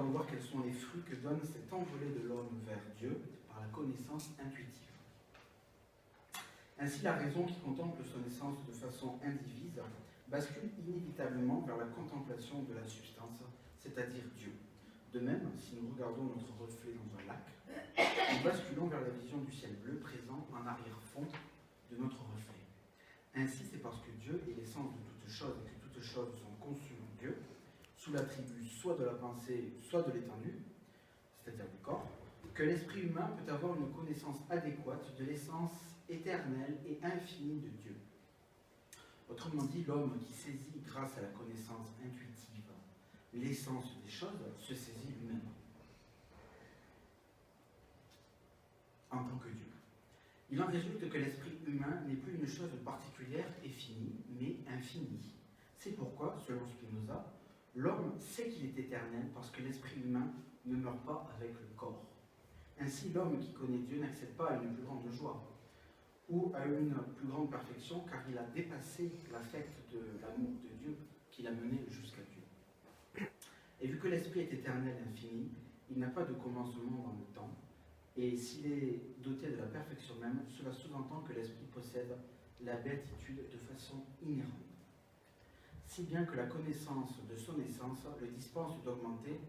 allons voir quels sont les fruits que donne cette envolée de l'homme vers Dieu par la connaissance intuitive. Ainsi, la raison qui contemple son essence de façon indivise bascule inévitablement vers la contemplation de la substance, c'est-à-dire Dieu. De même, si nous regardons notre reflet dans un lac, nous basculons vers la vision du ciel bleu présent en arrière-fond de notre reflet. Ainsi, c'est parce que Dieu est l'essence de toutes choses et que toutes choses sont conçues en Dieu, sous l'attribut soit de la pensée, soit de l'étendue, c'est-à-dire du corps, que l'esprit humain peut avoir une connaissance adéquate de l'essence éternelle et infinie de Dieu. Autrement dit, l'homme qui saisit grâce à la connaissance intuitive l'essence des choses se saisit lui-même en tant que Dieu. Il en résulte que l'esprit humain n'est plus une chose particulière et finie, mais infinie. C'est pourquoi, selon Spinoza, l'homme sait qu'il est éternel parce que l'esprit humain ne meurt pas avec le corps. Ainsi, l'homme qui connaît Dieu n'accède pas à une plus grande joie ou à une plus grande perfection car il a dépassé l'affect de l'amour de Dieu qui l'a mené jusqu'à Dieu. Et vu que l'esprit est éternel et infini, il n'a pas de commencement dans le temps, et s'il est doté de la perfection même, cela sous-entend que l'esprit possède la béatitude de façon inhérente. Si bien que la connaissance de son essence le dispense d'augmenter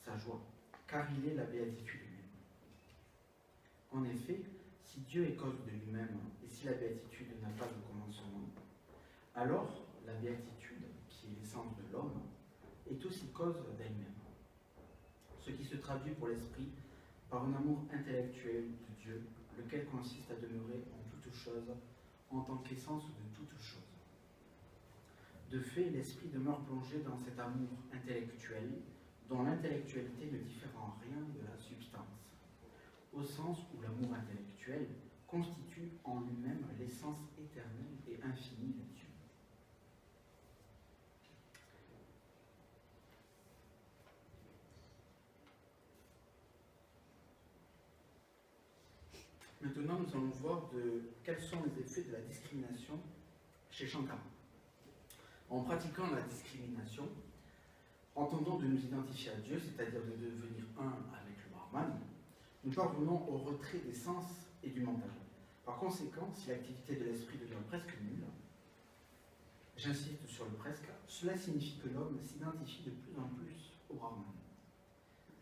sa joie, car il est la béatitude même. En effet, si Dieu est cause de lui-même, et si la béatitude n'a pas de commencement, alors la béatitude, qui est l'essence de l'homme, est aussi cause d'elle-même. Ce qui se traduit pour l'esprit par un amour intellectuel de Dieu, lequel consiste à demeurer en toutes choses, en tant qu'essence de toutes choses. De fait, l'esprit demeure plongé dans cet amour intellectuel, dont l'intellectualité ne diffère en rien de la substance, au sens où l'amour intellectuel constitue en lui-même l'essence éternelle et infinie de Dieu. Maintenant, nous allons voir quels sont les effets de la discrimination chez Shankara. En pratiquant la discrimination, entendant de nous identifier à Dieu, c'est-à-dire de devenir un avec le Brahman, nous parvenons au retrait des sens et du mental. Par conséquent, si l'activité de l'esprit devient presque nulle, j'insiste sur le presque, cela signifie que l'homme s'identifie de plus en plus au Brahman,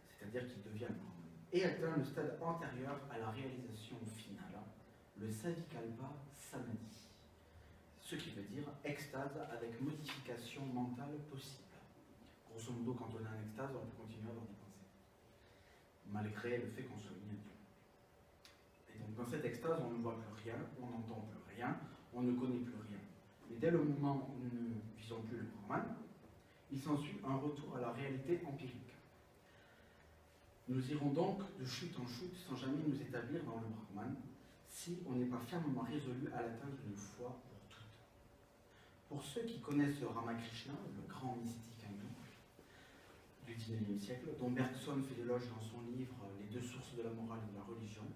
c'est-à-dire qu'il devient le Brahman, et atteint le stade antérieur à la réalisation finale, le Savikalpa Samadhi, ce qui veut dire extase avec modification mentale possible. Grosso modo, quand on est en extase, on peut continuer à avoir des pensées, malgré le fait qu'on soit lié à Dieu. Et donc dans cette extase, on ne voit plus rien, on n'entend plus rien, on ne connaît plus rien. Mais dès le moment où nous ne visons plus le Brahman, il s'ensuit un retour à la réalité empirique. Nous irons donc de chute en chute sans jamais nous établir dans le Brahman, si on n'est pas fermement résolu à l'atteindre une fois pour toutes. Pour ceux qui connaissent Ramakrishna, le grand mystique hindou du XIXe siècle, dont Bergson fait l'éloge dans son livre « Les deux sources de la morale et de la religion »,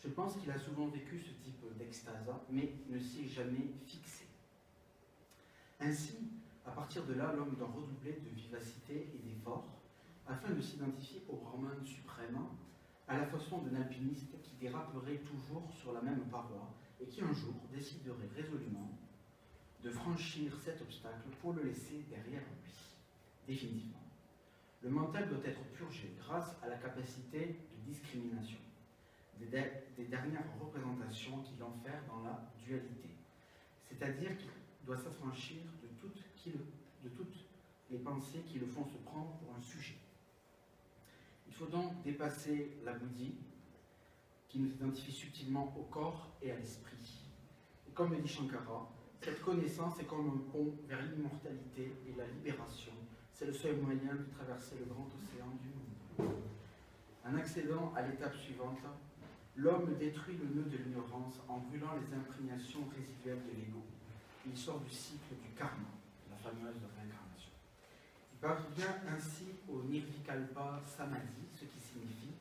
je pense qu'il a souvent vécu ce type d'extase, mais ne s'y est jamais fixé. Ainsi, à partir de là, l'homme doit redoubler de vivacité et d'effort, afin de s'identifier au Brahman suprême, à la façon d'un alpiniste qui déraperait toujours sur la même paroi et qui un jour déciderait résolument de franchir cet obstacle pour le laisser derrière lui, définitivement. Le mental doit être purgé grâce à la capacité de discrimination, des dernières représentations qui l'enferment dans la dualité, c'est-à-dire qu'il doit s'affranchir de toutes les pensées qui le font se prendre pour un sujet. Il faut donc dépasser la bouddhie qui nous identifie subtilement au corps et à l'esprit. Et comme le dit Shankara, cette connaissance est comme un pont vers l'immortalité et la libération. C'est le seul moyen de traverser le grand océan du monde. En accédant à l'étape suivante, l'homme détruit le nœud de l'ignorance en brûlant les imprégnations résiduelles de l'ego. Il sort du cycle du karma, la fameuse réincarnation. Il parvient ainsi au Nirvikalpa Samadhi, ce qui signifie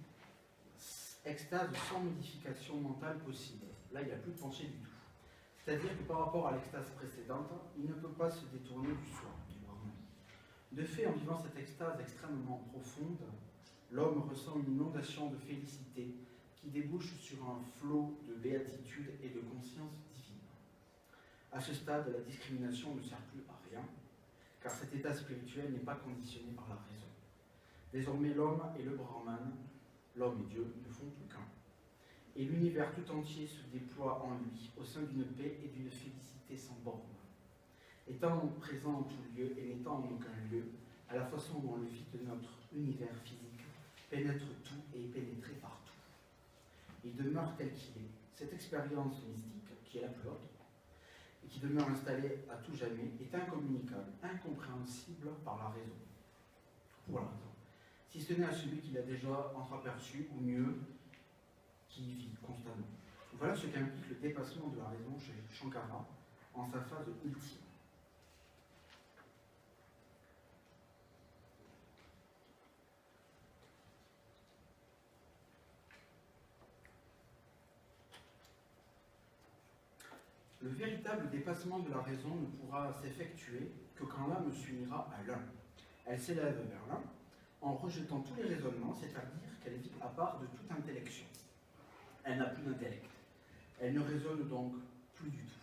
extase sans modification mentale possible. Là, il n'y a plus de pensée du tout. C'est-à-dire que par rapport à l'extase précédente, il ne peut pas se détourner du soi, du Brahman. De fait, en vivant cette extase extrêmement profonde, l'homme ressent une inondation de félicité qui débouche sur un flot de béatitude et de conscience divine. À ce stade, la discrimination ne sert plus à rien, car cet état spirituel n'est pas conditionné par la raison. Désormais, l'homme et le Brahman, l'homme et Dieu, ne font plus qu'un. Et l'univers tout entier se déploie en lui, au sein d'une paix et d'une félicité sans borne. Étant présent en tout lieu et n'étant en aucun lieu, à la façon dont le vide de notre univers physique pénètre tout et est pénétré par tout. Il demeure tel qu'il est. Cette expérience mystique, qui est la plus haute, et qui demeure installée à tout jamais, est incommunicable, incompréhensible par la raison. Pour la raison. Si ce n'est à celui qui l'a déjà entreaperçu, ou mieux, qui y vit constamment. Voilà ce qu'implique le dépassement de la raison chez Shankara en sa phase ultime. Le véritable dépassement de la raison ne pourra s'effectuer que quand l'âme s'unira à l'un. Elle s'élève vers l'un en rejetant tous les raisonnements, c'est-à-dire qu'elle vit à part de toute intellection. Elle n'a plus d'intellect. Elle ne raisonne donc plus du tout.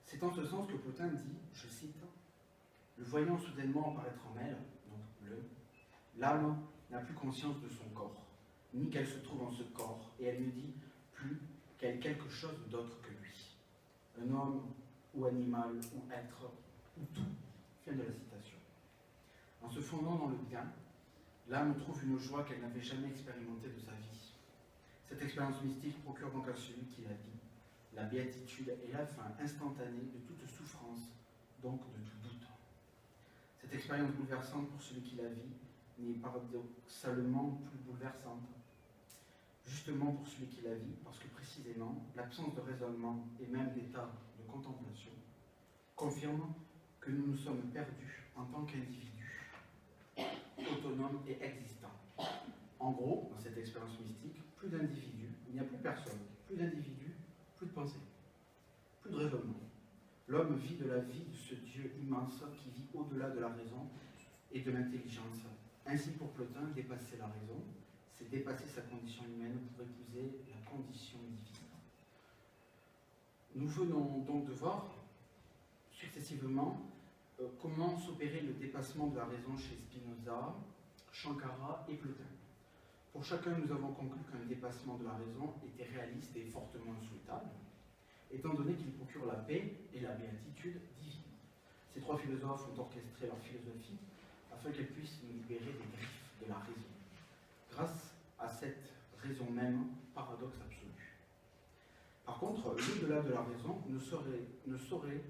C'est en ce sens que Plotin dit, je cite, « Le voyant soudainement apparaître en elle, donc bleu, l'âme n'a plus conscience de son corps, ni qu'elle se trouve en ce corps, et elle ne dit plus qu'elle est quelque chose d'autre que lui. Un homme, ou animal, ou être, ou tout. » Fin de la citation. En se fondant dans le bien, l'âme trouve une joie qu'elle n'avait jamais expérimentée de sa vie. Cette expérience mystique procure donc à celui qui la vit la béatitude et la fin instantanée de toute souffrance, donc de tout doute. Cette expérience bouleversante pour celui qui la vit n'est paradoxalement plus bouleversante, justement pour celui qui la vit, parce que précisément l'absence de raisonnement et même d'état de contemplation confirme que nous nous sommes perdus en tant qu'individus, autonomes et existants. En gros, dans cette expérience mystique, plus d'individus, il n'y a plus personne, plus d'individus, plus de pensée, plus de raisonnement. L'homme vit de la vie de ce Dieu immense qui vit au-delà de la raison et de l'intelligence. Ainsi, pour Plotin, dépasser la raison, c'est dépasser sa condition humaine pour épouser la condition divine. Nous venons donc de voir successivement comment s'opérait le dépassement de la raison chez Spinoza, Shankara et Plotin. Pour chacun, nous avons conclu qu'un dépassement de la raison était réaliste et fortement souhaitable, étant donné qu'il procure la paix et la béatitude divine. Ces trois philosophes ont orchestré leur philosophie afin qu'elle puisse nous libérer des griffes de la raison, grâce à cette raison même, paradoxe absolu. Par contre, l'au-delà de la raison ne saurait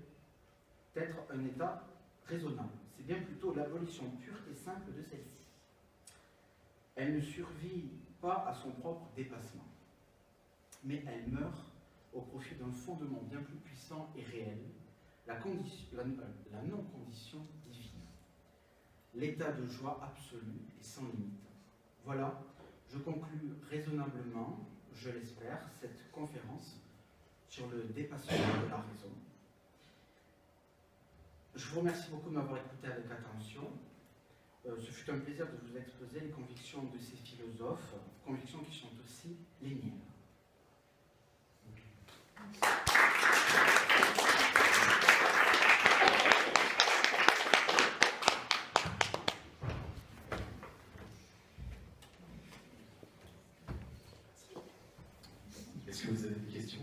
être un état raisonnable. C'est bien plutôt l'abolition pure et simple de celle-ci. Elle ne survit pas à son propre dépassement, mais elle meurt au profit d'un fondement bien plus puissant et réel, la non-condition divine, l'état de joie absolue et sans limite. Voilà, je conclus raisonnablement, je l'espère, cette conférence sur le dépassement de la raison. Je vous remercie beaucoup de m'avoir écouté avec attention. Ce fut un plaisir de vous exposer les convictions de ces philosophes, convictions qui sont aussi les miennes. Est-ce que vous avez des questions ?